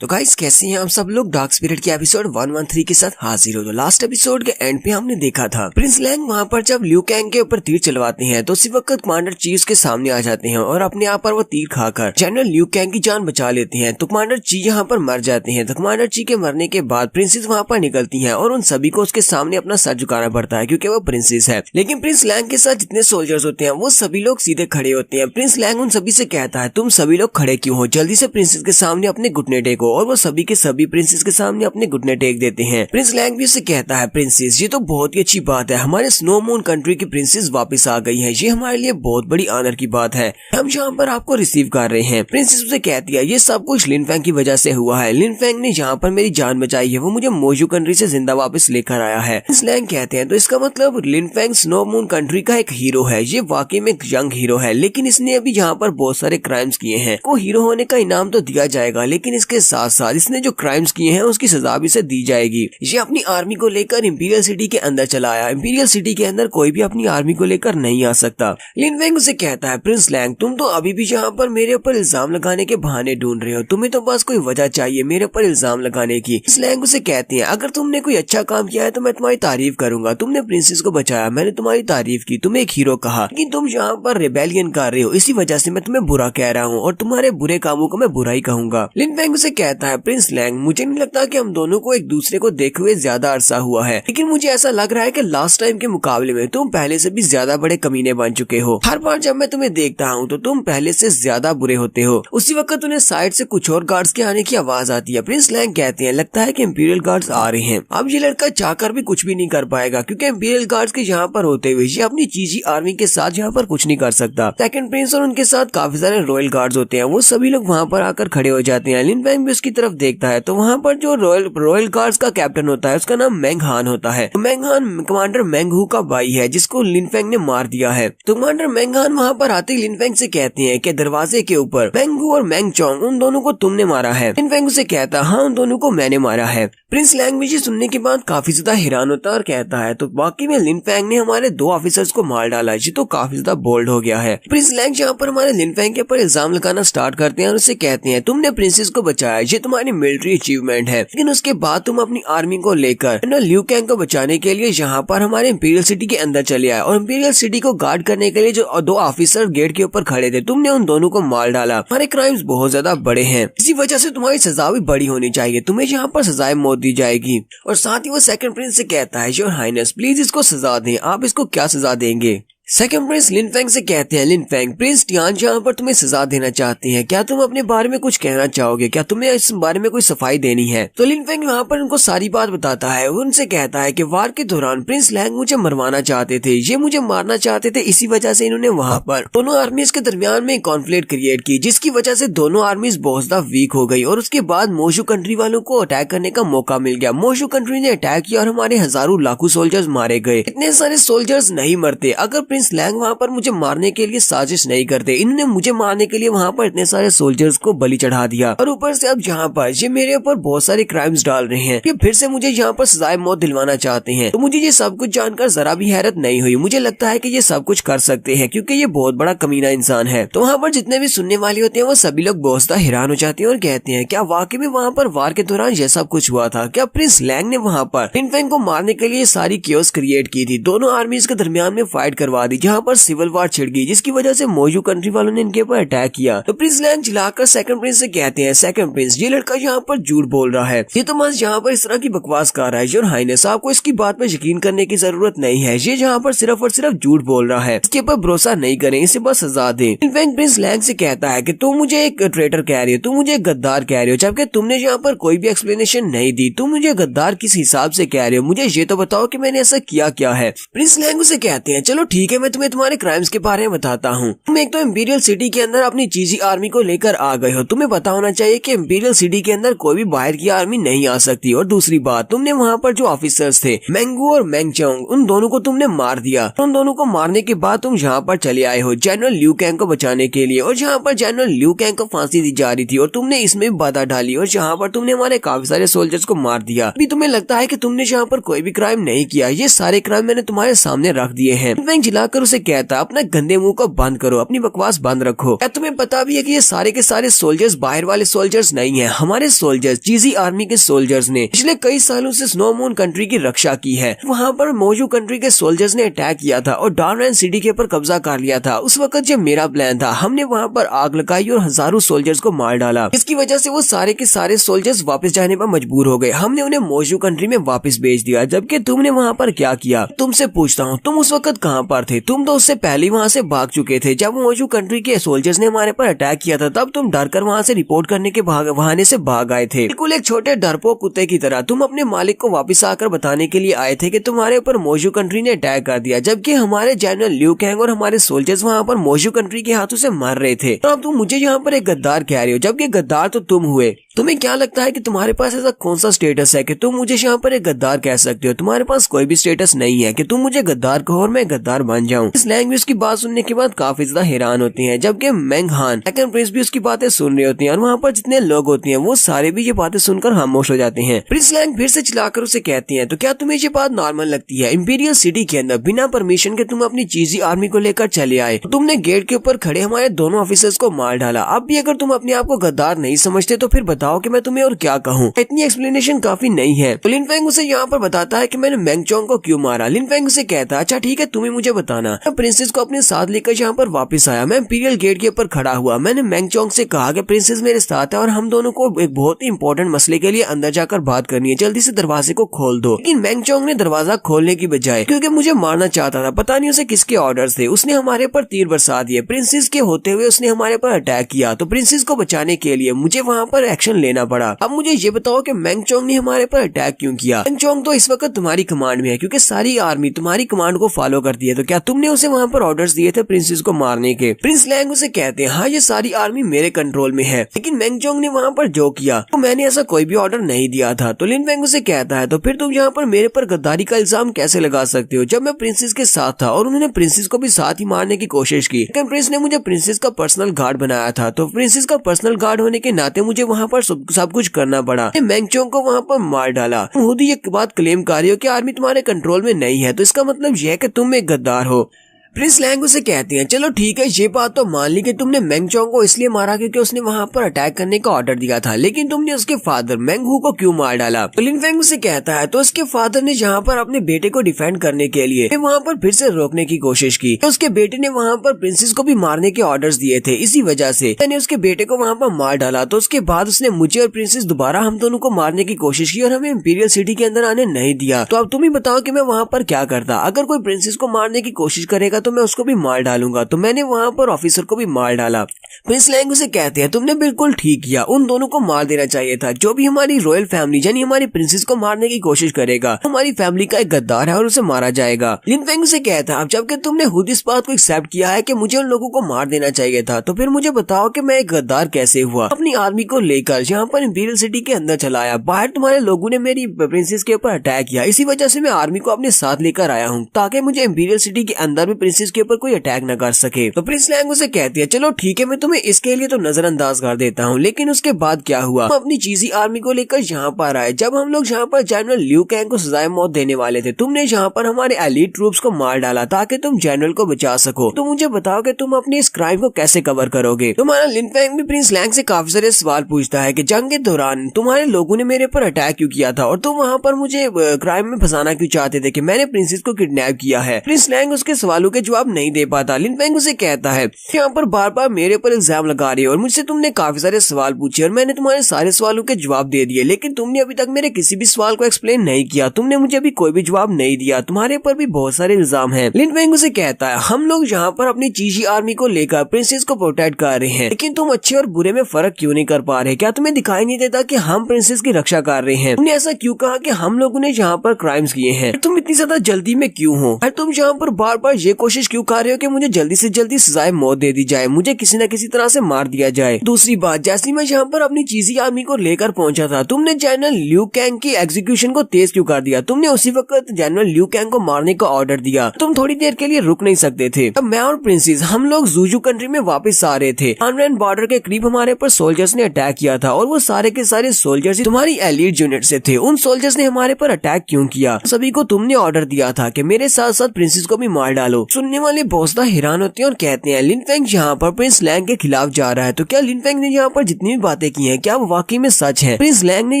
तो गाइस कैसे हैं आप सब लोग। डार्क स्पिरिट के एपिसोड 113 के साथ हाजिर हो। तो लास्ट एपिसोड के एंड पे हमने देखा था प्रिंस लैंग वहां पर जब लियू कैंग के ऊपर तीर चलवाते हैं तो उसी वक्त कमांडर ची उसके सामने आ जाते हैं और अपने आप पर वो तीर खाकर जनरल लियू कैंग की जान बचा लेते हैं। तो कमांडर ची यहाँ पर मर जाते हैं। तो कमांडर ची के मरने के बाद प्रिंसेस वहाँ पर निकलती है और उन सभी को उसके सामने अपना सर झुकाना पड़ता है क्योंकि वो प्रिंसेस है। लेकिन प्रिंस लैंग के साथ जितने सोल्जर्स होते हैं वो सभी लोग सीधे खड़े होते हैं। प्रिंस लैंग उन सभी से कहता है तुम सभी लोग खड़े क्यों हो, जल्दी से प्रिंसेस के सामने अपने घुटने टेको। और वो सभी के सभी प्रिंसेस के सामने अपने घुटने टेक देते हैं। प्रिंस लैंग भी उसे कहता है प्रिंसेस ये तो बहुत ही अच्छी बात है, हमारे स्नो मून कंट्री की प्रिंसेस वापस आ गई है, ये हमारे लिए बहुत बड़ी ऑनर की बात है, हम यहाँ पर आपको रिसीव कर रहे हैं। प्रिंसेस उसे कहती है ये सब कुछ लिन फेंग की वजह से हुआ है, लिन फेंग ने यहाँ पर मेरी जान बचाई है, वो मुझे मोजू कंट्री से जिंदा वापस लेकर आया है। प्रिंस लैंग कहते हैं तो इसका मतलब लिन फेंग स्नो मून कंट्री का एक हीरो है, ये वाकई में एक यंग हीरो है, लेकिन इसने अभी यहाँ पर बहुत सारे क्राइम्स किए हैं। को हीरो होने का इनाम तो दिया जाएगा लेकिन इसके साथ साथ इसने जो क्राइम्स किए हैं उसकी सजा भी इसे दी जाएगी। ये अपनी आर्मी को लेकर इंपीरियल सिटी के अंदर चला आया। इंपीरियल सिटी के अंदर कोई भी अपनी आर्मी को लेकर नहीं आ सकता। लिन फेंग उसे कहता है प्रिंस लैंग तुम तो अभी भी यहाँ पर मेरे ऊपर इल्जाम लगाने के बहाने ढूंढ रहे हो, तुम्हें तो बस कोई वजह चाहिए मेरे ऊपर इल्जाम लगाने की। प्रिंस लैंग उसे कहती है अगर तुमने कोई अच्छा काम किया है तो मैं तुम्हारी तारीफ करूंगा, तुमने प्रिंसेस को बचाया, मैंने तुम्हारी तारीफ की, तुम्हें एक हीरो कहा, लेकिन तुम यहाँ पर रिबेलियन कर रहे हो, इसी वजह से मैं तुम्हें बुरा कह रहा हूँ और तुम्हारे बुरे कामों को मैं बुरा ही कहूंगा। लिन फेंग उसे कहता है प्रिंस लैंग मुझे नहीं लगता कि हम दोनों को एक दूसरे को देखे हुए ज्यादा अरसा हुआ है, लेकिन मुझे ऐसा लग रहा है कि लास्ट टाइम के मुकाबले में तुम पहले से भी ज्यादा बड़े कमीने बन चुके हो। हर बार जब मैं तुम्हें देखता हूँ तो तुम पहले से ज्यादा बुरे होते हो। उसी वक्त उन्हें साइड से कुछ और गार्ड्स के आने की आवाज आती है। प्रिंस लैंग कहते हैं लगता है कि इंपीरियल गार्ड्स आ रहे हैं। अब ये लड़का चाहकर भी कुछ भी नहीं कर पाएगा क्योंकि इंपीरियल गार्ड्स के यहाँ पर होते हुए ये अपनी चीजी आर्मी के साथ यहाँ पर कुछ नहीं कर सकता। सेकंड प्रिंस और उनके साथ काफी सारे रॉयल गार्ड्स होते हैं, वो सभी लोग वहाँ पर आकर खड़े हो जाते हैं। लिन फेंग भी उसकी तरफ देखता है तो वहाँ पर जो रॉयल गार्ड्स का कैप्टन होता है उसका नाम मेंग हान होता है। मेंग हान कमांडर मेंग हू का भाई है जिसको लिन फेंग ने मार दिया है। तो कमांडर मेंग हान वहाँ पर आते ही लिन फेंग से कहते हैं कि दरवाजे के ऊपर मेंग हू और मेंग चोंग उन दोनों को तुमने मारा है। लिन फेंग उसे कहता हाँ उन दोनों को मैंने मारा है। प्रिंस लैंग भी सुनने के बाद काफी ज्यादा हैरान होता है और कहता है तो बाकी में लिन फेंग ने हमारे 2 ऑफिसर्स को मार डाला, ये तो काफी ज्यादा बोल्ड हो गया है। प्रिंस लैंग यहाँ पर हमारे लिन फेंग के ऊपर इल्जाम लगाना स्टार्ट करते हैं और उसे कहते हैं तुमने प्रिंसेस को बचाया, ये तुम्हारी मिलिट्री अचीवमेंट है, लेकिन उसके बाद तुम अपनी आर्मी को लेकर लियू कैंग को बचाने के लिए यहाँ पर हमारे इंपीरियल सिटी के अंदर चले आए और इंपीरियल सिटी को गार्ड करने के लिए जो 2 ऑफिसर गेट के ऊपर खड़े थे तुमने उन दोनों को मार डाला। हमारे क्राइम्स बहुत ज्यादा बड़े हैं, इसी वजह से तुम्हारी सजा भी बड़ी होनी चाहिए, तुम्हें यहाँ पर सजाएं मौत दी जाएगी। और साथ ही वो सेकंड प्रिंस से कहता है योर हाइनेस प्लीज इसको सजा दें, आप इसको क्या सजा देंगे। सेकंड प्रिंस लिन फेंग से कहते हैं लिन फेंग प्रिंस टियान यहाँ पर तुम्हें सजा देना चाहते हैं, क्या तुम अपने बारे में कुछ कहना चाहोगे, क्या तुम्हें इस बारे में कोई सफाई देनी है। तो लिन फेंग यहाँ पर उनको सारी बात बताता है। उनसे कहता है कि वार के दौरान प्रिंस लैंग मुझे मरवाना चाहते थे, ये मुझे मारना चाहते थे, इसी वजह से इन्होंने वहाँ पर दोनों आर्मीज के दरमियान में कॉन्फ्लिक्ट क्रिएट की जिसकी वजह से दोनों आर्मीज बहुत ज्यादा वीक हो गई और उसके बाद मोशू कंट्री वालों को अटैक करने का मौका मिल गया। मोशू कंट्री ने अटैक किया और हमारे हजारों लाखों सोल्जर्स मारे गए। इतने सारे सोल्जर्स नहीं मरते अगर प्रिंस लैंग वहाँ पर मुझे मारने के लिए साजिश नहीं करते, इन्होंने मुझे मारने के लिए वहाँ पर इतने सारे सोल्जर्स को बलि चढ़ा दिया और ऊपर से अब यहाँ पर ये मेरे ऊपर बहुत सारे क्राइम्स डाल रहे हैं, ये फिर से मुझे यहाँ पर सजाए मौत दिलवाना चाहते हैं। तो मुझे ये सब कुछ जानकर जरा भी हैरत नहीं हुई, मुझे लगता है कि ये सब कुछ कर सकते हैं क्योंकि ये बहुत बड़ा कमीना इंसान है। तो वहाँ पर जितने भी सुनने वाले होते हैं वो सभी लोग बहुत ज्यादा हैरान हो जाते हैं और कहते हैं क्या वाकई में वहाँ पर वार के दौरान ये सब कुछ हुआ था, क्या प्रिंस लैंग ने वहाँ पर लिन फेंग को मारने के लिए सारी केओस क्रिएट की थी, दोनों आर्मीज के दरमियान में फाइट करवा दी जहाँ पर सिविल वार छिड़ गई जिसकी वजह से मोजू कंट्री वालों ने इनके ऊपर अटैक किया। तो प्रिंस लैंग चिल्लाकर सेकंड प्रिंस से कहते हैं सेकंड प्रिंस ये लड़का यहाँ पर झूठ बोल रहा है, ये तो बस यहाँ पर इस तरह की बकवास कर रहा है, योर हाइनेस आपको इसकी बात पर यकीन करने की जरूरत नहीं है, ये यहाँ पर सिर्फ और सिर्फ झूठ बोल रहा है, इसके ऊपर भरोसा नहीं करें, इसे बस सजा दें। प्रिंस लैंग से कहता है कि तुम मुझे एक ट्रेटर कह रही हो, तुम मुझे एक गद्दार कह रही हो, जबकि तुमने यहाँ पर कोई भी एक्सप्लेनेशन नहीं दी, तुम मुझे गद्दार किस हिसाब से कह रहे हो, मुझे ये तो बताओ कि मैंने ऐसा किया क्या है। प्रिंस लैंग उसे कहते हैं चलो ठीक है मैं तुम्हें तुम्हारे क्राइम्स के बारे में बताता हूँ। तुम एक तो इंपीरियल सिटी के अंदर अपनी चीजी आर्मी को लेकर आ गए हो, तुम्हें पता होना चाहिए कि इंपीरियल सिटी के अंदर कोई भी बाहर की आर्मी नहीं आ सकती। और दूसरी बात तुमने वहाँ पर जो ऑफिसर्स थे मेंगू और मेंग चोंग उन दोनों को तुमने मार दिया, उन दोनों को मारने के बाद तुम यहाँ पर चले आए हो जनरल लियू कैंग को बचाने के लिए और यहाँ पर जनरल लियू कैंग को फांसी दी जा रही थी और तुमने इसमें भी बाधा डाली और यहाँ पर तुमने हमारे काफी सारे सोल्जर्स को मार दिया। अभी तुम्हें लगता है कि तुमने यहाँ पर कोई भी क्राइम नहीं किया, ये सारे क्राइम मैंने तुम्हारे सामने रख दिए हैं। चिल्लाकर उसे कहता है अपना गंदे मुंह को बंद करो, अपनी बकवास बंद रखो। क्या तुम्हें पता भी है कि ये सारे के सारे सोल्जर्स बाहर वाले सोल्जर्स नहीं है, हमारे सोल्जर्स चीजी आर्मी के सोल्जर्स ने पिछले कई सालों से स्नो मून कंट्री की रक्षा की है। वहाँ पर मोजू कंट्री के सोल्जर्स ने अटैक किया था और डार्करैन सिटी के ऊपर कब्जा कर लिया था। उस वक्त जब मेरा प्लान था, हमने वहाँ पर आग लगाई और हजारों सोल्जर्स को मार डाला। इसकी वजह से वो सारे के सारे सोल्जर्स वापस जाने पर मजबूर हो गए। हमने उन्हें मोजू कंट्री में वापस भेज दिया। जबकि तुमने वहाँ पर क्या किया? तुमसे पूछता हूँ, तुम उस वक्त कहाँ पर थे? तुम तो उससे पहले वहाँ से भाग चुके थे। जब मोजू कंट्री के सोल्जर्स ने हमारे पर अटैक किया था, तब तुम डर कर वहाँ से रिपोर्ट करने के बहाने से भाग आए थे। बिल्कुल एक छोटे डरपोक कुत्ते की तरह तुम अपने मालिक को वापस आकर बताने के लिए आए थे कि तुम्हारे ऊपर मोजू कंट्री ने अटैक कर दिया। जबकि हमारे जनरल ल्यू कैंग और हमारे सोल्जर्स वहाँ पर मोजू कंट्री के हाथों से मर रहे थे। तो अब तुम मुझे यहाँ पर एक गद्दार कह रहे हो, जबकि गद्दार तो तुम हुए। तुम्हें क्या लगता है कि तुम्हारे पास ऐसा कौन सा स्टेटस है कि तुम मुझे यहाँ पर एक गद्दार कह सकते हो? तुम्हारे पास कोई भी स्टेटस नहीं है कि तुम मुझे गद्दार कहो और मैं गद्दार बन जाऊं। इस लैंग्वेज की बात सुनने के बाद काफी ज्यादा हैरान होती हैं। जबकि मेंग हान सेकंड प्रिंस भी उसकी बातें सुन रहे होती हैं और वहाँ पर जितने लोग होते हैं वो सारे भी ये बातें सुनकर खामोश हो जाते हैं। प्रिंस लैंग फिर से चिल्लाकर उसे कहती है, तो क्या तुम्हें ये बात नॉर्मल लगती है? इंपीरियल सिटी के अंदर बिना परमिशन के तुम अपनी चीजी आर्मी को लेकर चले आए, तो तुमने गेट के ऊपर खड़े हमारे दोनों ऑफिसर्स को मार डाला। अब भी अगर तुम अपने आप को गद्दार नहीं समझते तो फिर बताओ कि मैं तुम्हें और क्या कहूँ। इतनी एक्सप्लेनेशन काफी नहीं है। तो लिन फेंग उसे यहाँ पर बताता है कि मैंने मेंग चोंग को क्यों मारा। लिन फेंग उसे कहता है, अच्छा ठीक है, तुम्हें मुझे बताना। मैं प्रिंसेस को अपने साथ लेकर यहाँ पर वापस आया। मैं इंपीरियल गेट के ऊपर खड़ा हुआ। मैंने मेंग चोंग से कहा कि प्रिंसेस मेरे साथ है और हम दोनों को एक बहुत ही इंपॉर्टेंट मसले के लिए अंदर जाकर बात करनी है, जल्दी से दरवाजे को खोल दो। लेकिन मेंग चोंग ने दरवाजा खोलने की बजाय, क्योंकि मुझे मारना चाहता था, पता नहीं उसे किसके ऑर्डर्स थे, उसने हमारे पर तीर बरसा दिए। प्रिंसेस के होते हुए उसने हमारे पर अटैक किया। तो प्रिंसेस को बचाने के लिए मुझे वहाँ पर एक्शन लेना पड़ा। अब मुझे ये बताओ कि मेंग चोंग ने हमारे पर अटैक क्यों किया? मेंग चोंग तो इस वक्त तुम्हारी कमांड में है, क्योंकि सारी आर्मी तुम्हारी कमांड को फॉलो करती है। तो क्या तुमने उसे वहाँ पर ऑर्डर्स दिए थे प्रिंसेस को मारने के? प्रिंस लैंग उसे कहते हैं, हाँ ये सारी आर्मी मेरे कंट्रोल में है, लेकिन मेंग चोंग ने वहाँ पर जो किया तो मैंने ऐसा कोई भी ऑर्डर नहीं दिया था। तो लिन फेंग उसे कहता है, तो फिर तुम यहाँ पर मेरे पर गद्दारी का इल्जाम कैसे लगा सकते हो जब मैं प्रिंसेस के साथ था और उन्होंने प्रिंसेस को भी साथ ही मारने की कोशिश की? लेकिन प्रिंस ने मुझे प्रिंसेस का पर्सनल गार्ड बनाया था, तो प्रिंसेस का पर्सनल गार्ड होने के नाते मुझे वहाँ पर सब कुछ करना पड़ा। मेंग चोंग को वहाँ पर मार डाला। तुम खुद ही ये बात क्लेम कर रही हो कि आर्मी तुम्हारे कंट्रोल में नहीं है, तो इसका मतलब यह है कि तुम एक गद्दार हो। प्रिंस लैंग उसे कहती हैं, चलो ठीक है, ये बात तो मान ली कि तुमने मेंग चोंग को इसलिए मारा क्योंकि उसने वहाँ पर अटैक करने का ऑर्डर दिया था, लेकिन तुमने उसके फादर मेंग हू को क्यों मार डाला? तो लिन फेंग उसे कहता है, तो उसके फादर ने यहाँ पर अपने बेटे को डिफेंड करने के लिए वहाँ पर फिर से रोकने की कोशिश की। तो उसके बेटे ने वहाँ पर प्रिंसेस को भी मारने के ऑर्डर्स दिए थे, इसी वजह से मैंने उसके बेटे को वहाँ पर मार डाला। तो उसके बाद उसने मुझे और प्रिंसेस दोबारा हम दोनों को मारने की कोशिश की और हमें इंपीरियल सिटी के अंदर आने नहीं दिया। तो अब तुम ही बताओ कि मैं वहाँ पर क्या करता? अगर कोई प्रिंसेस को मारने की कोशिश करेगा तो मैं उसको भी मार डालूंगा। तो मैंने वहाँ पर ऑफिसर को भी मार डाला। प्रिंस लैंग उसे कहते हैं, तुमने बिल्कुल ठीक किया, उन दोनों को मार देना चाहिए था। जो भी हमारी रॉयल फैमिली यानी हमारी प्रिंसेस को मारने की कोशिश करेगा हमारी फैमिली का एक गद्दार है और उसे मारा जाएगा। लिन फेंग उसे कहता है, अब जबकि तुमने खुद इस बात को एक्सेप्ट किया है कि मुझे उन लोगों को मार देना चाहिए था, तो फिर मुझे बताओ कि मैं एक गद्दार कैसे हुआ? अपनी आर्मी को लेकर यहाँ पर इंपीरियल सिटी के अंदर चला आया, बाहर तुम्हारे लोगों ने मेरी प्रिंसेस के ऊपर अटैक किया, इसी वजह से मैं आर्मी को अपने साथ लेकर आया हूँ ताकि मुझे इंपीरियल सिटी के अंदर भी प्रिंसेस के ऊपर कोई अटैक न कर सके। तो प्रिंस लैंग उसे कहती है, चलो ठीक है, मैं तुम्हें इसके लिए तो नजरअंदाज कर देता हूँ, लेकिन उसके बाद क्या हुआ? हम अपनी चीजी आर्मी को लेकर यहाँ पर आए। जब हम लोग यहाँ पर जनरल ल्यू कैंग को सजाए मौत देने वाले थे, तुमने यहाँ पर हमारे एलीट ट्रूप्स को मार डाला ताकि तुम जनरल को बचा सको। तो मुझे बताओ कि तुम अपने इस क्राइम को कैसे कवर करोगे? तुम्हारा लिन फेंग भी प्रिंस लैंग से काफी सारे सवाल पूछता है कि जंग के दौरान तुम्हारे लोगों ने मेरे पर अटैक क्यों किया था और तुम वहाँ पर मुझे क्राइम में फंसाना क्यों चाहते थे कि मैंने प्रिंसेस को किडनैप किया है? प्रिंस लैंग उसके सवालों के जवाब नहीं दे पाता। लिन फेंग उसे कहता है, यहाँ पर बार बार मेरे पर इल्जाम लगा रही हो और मुझसे तुमने काफी सारे सवाल पूछे और मैंने तुम्हारे सारे सवालों के जवाब दे दिए, लेकिन तुमने अभी तक मेरे किसी भी सवाल को एक्सप्लेन नहीं किया। तुमने मुझे अभी कोई भी जवाब नहीं दिया। तुम्हारे पर भी बहुत सारे इल्जाम हैं। लिन फेंग उसे कहता है, हम लोग यहाँ पर अपनी चीजी आर्मी को लेकर प्रिंसेस को प्रोटेक्ट कर रहे हैं, लेकिन तुम अच्छे और बुरे में फर्क क्यों नहीं कर पा रहे? क्या तुम्हें दिखाई नहीं देता कि हम प्रिंसेस की रक्षा कर रहे हैं? तुमने ऐसा क्यों कहा कि हम लोगों ने यहाँ पर क्राइम्स किए हैं? तुम इतनी ज्यादा जल्दी में क्यों हो? तुम यहाँ पर बार बार ये कोशिश क्यों कर रहे हो कि मुझे जल्दी से जल्दी सजाए मौत दे दी जाए, मुझे किसी न किसी तरह से मार दिया जाए? दूसरी बात, जैसे मैं यहाँ पर अपनी चीजी आर्मी को लेकर पहुंचा था, तुमने जनरल ल्यू कैंग की एग्जीक्यूशन को तेज क्यों कर दिया? तुमने उसी वक्त जनरल ल्यू कैंग को मारने का ऑर्डर दिया। तुम थोड़ी देर के लिए रुक नहीं सकते थे? अब मैं और प्रिंसेस हम लोग जूजू कंट्री में वापस आ रहे थे। डार्करैन बॉर्डर के करीब हमारे पर सोल्जर्स ने अटैक किया था और वो सारे के सारे सोल्जर्स तुम्हारी एलीट यूनिट से थे। उन सोल्जर्स ने हमारे पर अटैक क्यों किया? सभी को तुमने ऑर्डर दिया था कि मेरे साथ साथ प्रिंसेस को भी मार डालो। सुनने वाले बॉसदा हैरान होते हैं और कहते हैं लिन फेंग यहाँ पर प्रिंस लैंग के खिलाफ जा रहा है, तो क्या लिन फेंग ने यहाँ पर जितनी भी बातें की हैं क्या वो वाकई में सच है? प्रिंस लैंग ने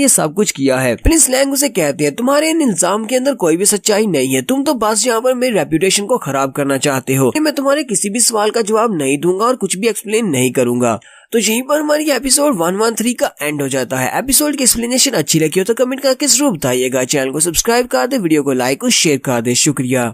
ये सब कुछ किया है। प्रिंस लैंग उसे कहते हैं तुम्हारे इन इल्जाम के अंदर कोई भी सच्चाई नहीं है, तुम तो बस यहाँ पर मेरी रेपुटेशन को खराब करना चाहते हो। मैं तुम्हारे किसी भी सवाल का जवाब नहीं दूंगा और कुछ भी एक्सप्लेन नहीं करूंगा। तो यहीं पर हमारी एपिसोड 113 का एंड हो जाता है। एपिसोड की एक्सप्लेनेशन अच्छी लगी हो तो कमेंट करके जरूर बताइएगा। चैनल को सब्सक्राइब कर दे, वीडियो को लाइक और शेयर कर दे। शुक्रिया।